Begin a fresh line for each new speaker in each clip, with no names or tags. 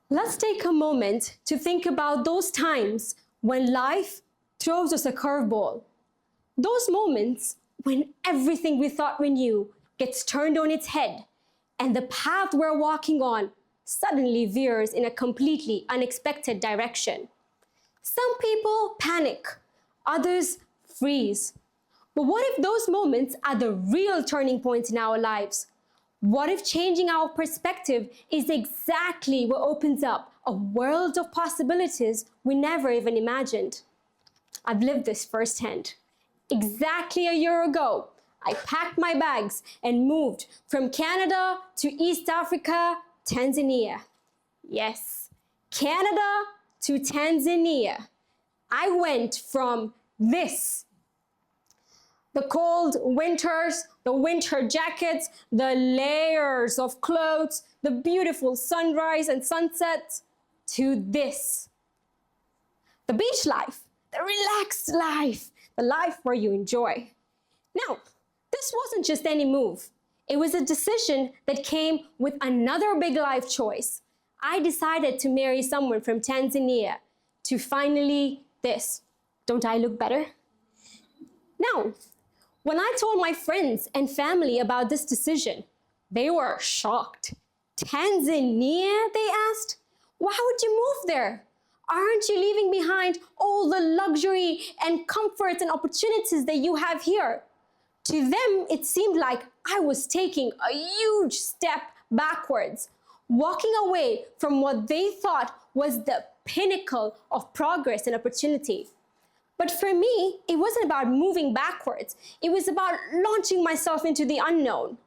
Let's take a moment to think about those times when life throws us a curveball. Those moments when everything we thought we knew gets turned on its head and the path we're walking on suddenly veers in a completely unexpected direction. Some people panic, others freeze. But what if those moments are the real turning points in our lives? What if changing our perspective is exactly what opens up a world of possibilities we never even imagined? I've lived this firsthand. Exactly a year ago, I packed my bags and moved from Canada to East Africa, Tanzania. Yes, Canada to Tanzania. I went from the cold winters, the winter jackets, the layers of clothes, the beautiful sunrise and sunset, to this. The beach life, the relaxed life, the life where you enjoy. Now, this wasn't just any move. It was a decision that came with another big life choice. I decided to marry someone from Tanzania to finally this. Don't I look better? Now, when I told my friends and family about this decision, they were shocked. Tanzania, they asked? Why would you move there? Aren't you leaving behind all the luxury and comforts and opportunities that you have here? To them, it seemed like I was taking a huge step backwards, walking away from what they thought was the pinnacle of progress and opportunity. But for me, it wasn't about moving backwards. It was about launching myself into the unknown.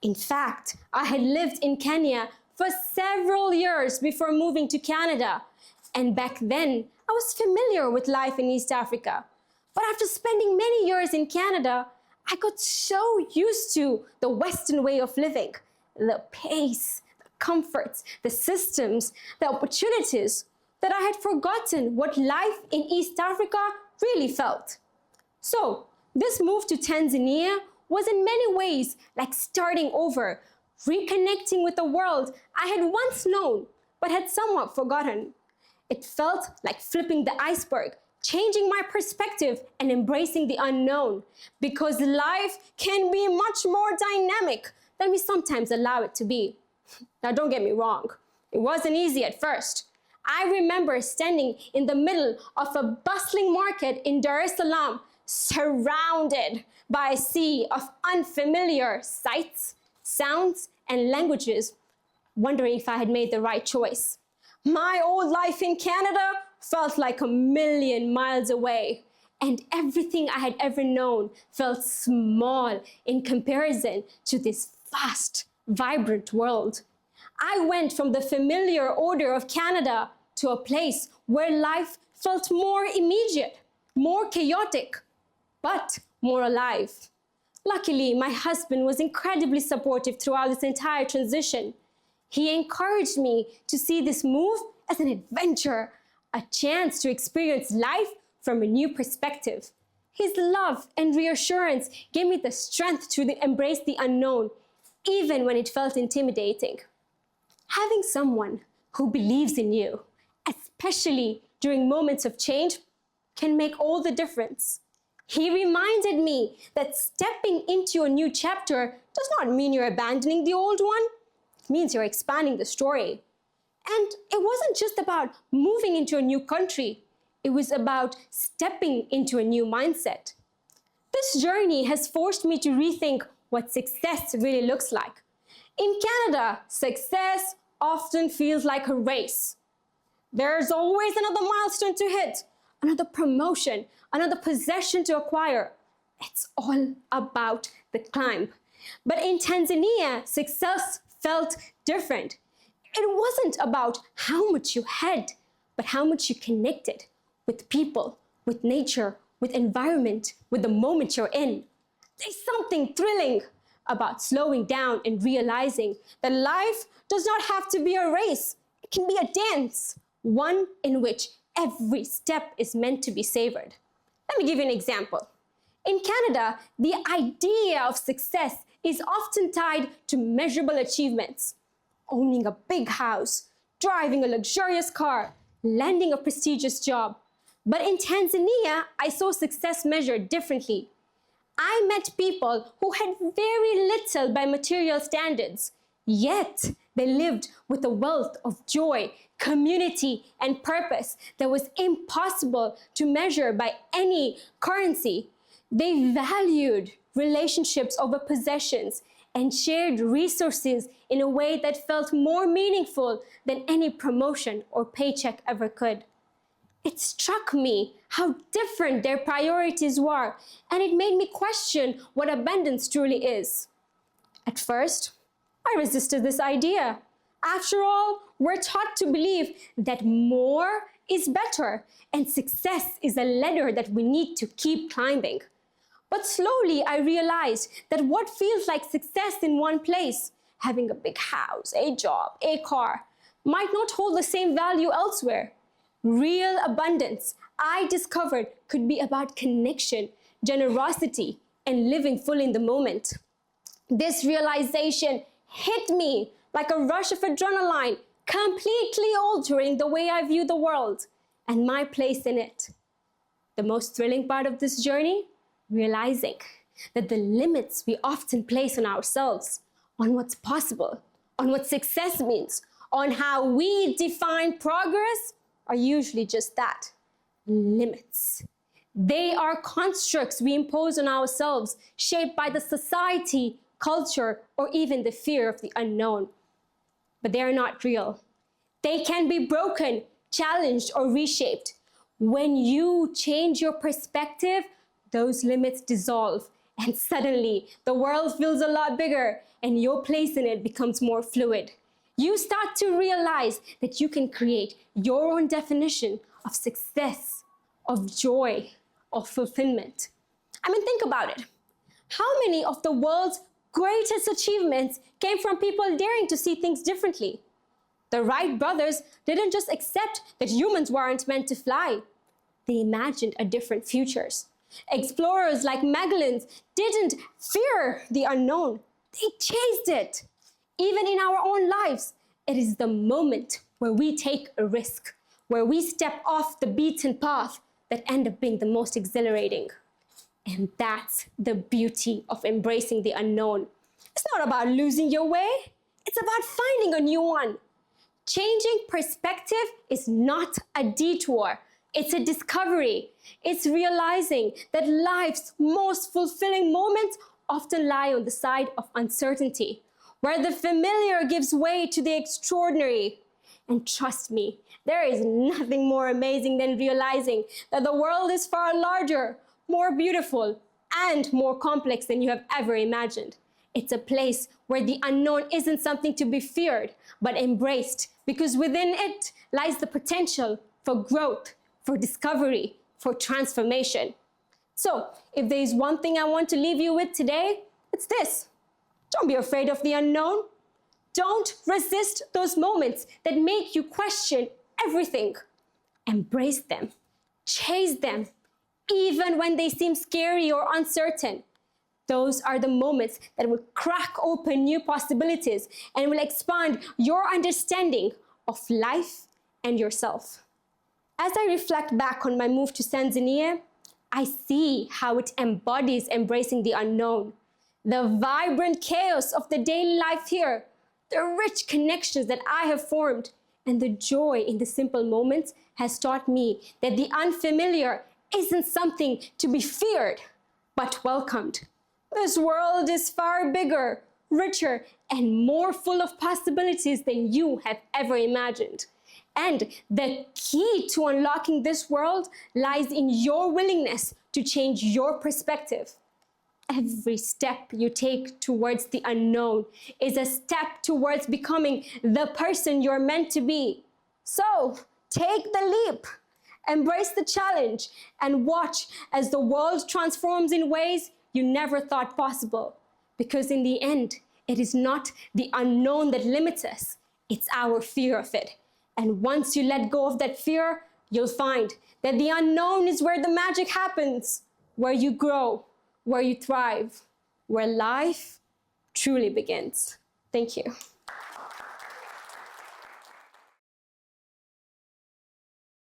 In fact, I had lived in Kenya for several years before moving to Canada. And back then, I was familiar with life in East Africa. But after spending many years in Canada, I got so used to the Western way of living, the pace, the comforts, the systems, the opportunities, that I had forgotten what life in East Africa really felt. So, this move to Tanzania was in many ways like starting over, reconnecting with the world I had once known but had somewhat forgotten. It felt like flipping the iceberg, changing my perspective and embracing the unknown, because life can be much more dynamic than we sometimes allow it to be. Now, don't get me wrong, it wasn't easy at first. I remember standing in the middle of a bustling market in Dar es Salaam, surrounded by a sea of unfamiliar sights, sounds, and languages, wondering if I had made the right choice. My old life in Canada felt like a million miles away, and everything I had ever known felt small in comparison to this vast, vibrant world. I went from the familiar order of Canada to a place where life felt more immediate, more chaotic, but more alive. Luckily, my husband was incredibly supportive throughout this entire transition. He encouraged me to see this move as an adventure, a chance to experience life from a new perspective. His love and reassurance gave me the strength to embrace the unknown, even when it felt intimidating. Having someone who believes in you, especially during moments of change, can make all the difference. He reminded me that stepping into a new chapter does not mean you're abandoning the old one. It means you're expanding the story. And it wasn't just about moving into a new country. It was about stepping into a new mindset. This journey has forced me to rethink what success really looks like. In Canada, success often feels like a race. There's always another milestone to hit, another promotion, another possession to acquire. It's all about the climb. But in Tanzania, success felt different. It wasn't about how much you had, but how much you connected with people, with nature, with environment, with the moment you're in. There's something thrilling about slowing down and realizing that life does not have to be a race. It can be a dance, one in which every step is meant to be savored. Let me give you an example. In Canada, the idea of success is often tied to measurable achievements. Owning a big house, driving a luxurious car, landing a prestigious job. But in Tanzania, I saw success measured differently. I met people who had very little by material standards, yet they lived with a wealth of joy, community, and purpose that was impossible to measure by any currency. They valued relationships over possessions and shared resources in a way that felt more meaningful than any promotion or paycheck ever could. It struck me how different their priorities were, and it made me question what abundance truly is. At first, I resisted this idea. After all, we're taught to believe that more is better, and success is a ladder that we need to keep climbing. But slowly I realized that what feels like success in one place, having a big house, a job, a car, might not hold the same value elsewhere. Real abundance, I discovered, could be about connection, generosity, and living fully in the moment. This realization hit me like a rush of adrenaline, completely altering the way I view the world and my place in it. The most thrilling part of this journey? Realizing that the limits we often place on ourselves, on what's possible, on what success means, on how we define progress, are usually just that, limits. They are constructs we impose on ourselves, shaped by the society, culture, or even the fear of the unknown. But they are not real. They can be broken, challenged, or reshaped. When you change your perspective, those limits dissolve, and suddenly the world feels a lot bigger and your place in it becomes more fluid. You start to realize that you can create your own definition of success, of joy, of fulfillment. I mean, think about it. How many of the world's greatest achievements came from people daring to see things differently? The Wright brothers didn't just accept that humans weren't meant to fly. They imagined a different futures. Explorers like Magellan didn't fear the unknown. They chased it. Even in our own lives, it is the moment where we take a risk, where we step off the beaten path that end up being the most exhilarating. And that's the beauty of embracing the unknown. It's not about losing your way. It's about finding a new one. Changing perspective is not a detour. It's a discovery. It's realizing that life's most fulfilling moments often lie on the side of uncertainty, where the familiar gives way to the extraordinary. And trust me, there is nothing more amazing than realizing that the world is far larger, more beautiful, and more complex than you have ever imagined. It's a place where the unknown isn't something to be feared, but embraced, because within it lies the potential for growth, for discovery, for transformation. So, if there is one thing I want to leave you with today, it's this. Don't be afraid of the unknown. Don't resist those moments that make you question everything. Embrace them. Chase them, even when they seem scary or uncertain. Those are the moments that will crack open new possibilities and will expand your understanding of life and yourself. As I reflect back on my move to Tanzania, I see how it embodies embracing the unknown, the vibrant chaos of the daily life here, the rich connections that I have formed, and the joy in the simple moments has taught me that the unfamiliar isn't something to be feared, but welcomed. This world is far bigger, richer, and more full of possibilities than you have ever imagined. And the key to unlocking this world lies in your willingness to change your perspective. Every step you take towards the unknown is a step towards becoming the person you're meant to be. So, take the leap, embrace the challenge, and watch as the world transforms in ways you never thought possible. Because in the end, it is not the unknown that limits us, it's our fear of it. And once you let go of that fear, you'll find that the unknown is where the magic happens, where you grow, where you thrive, where life truly begins. Thank you.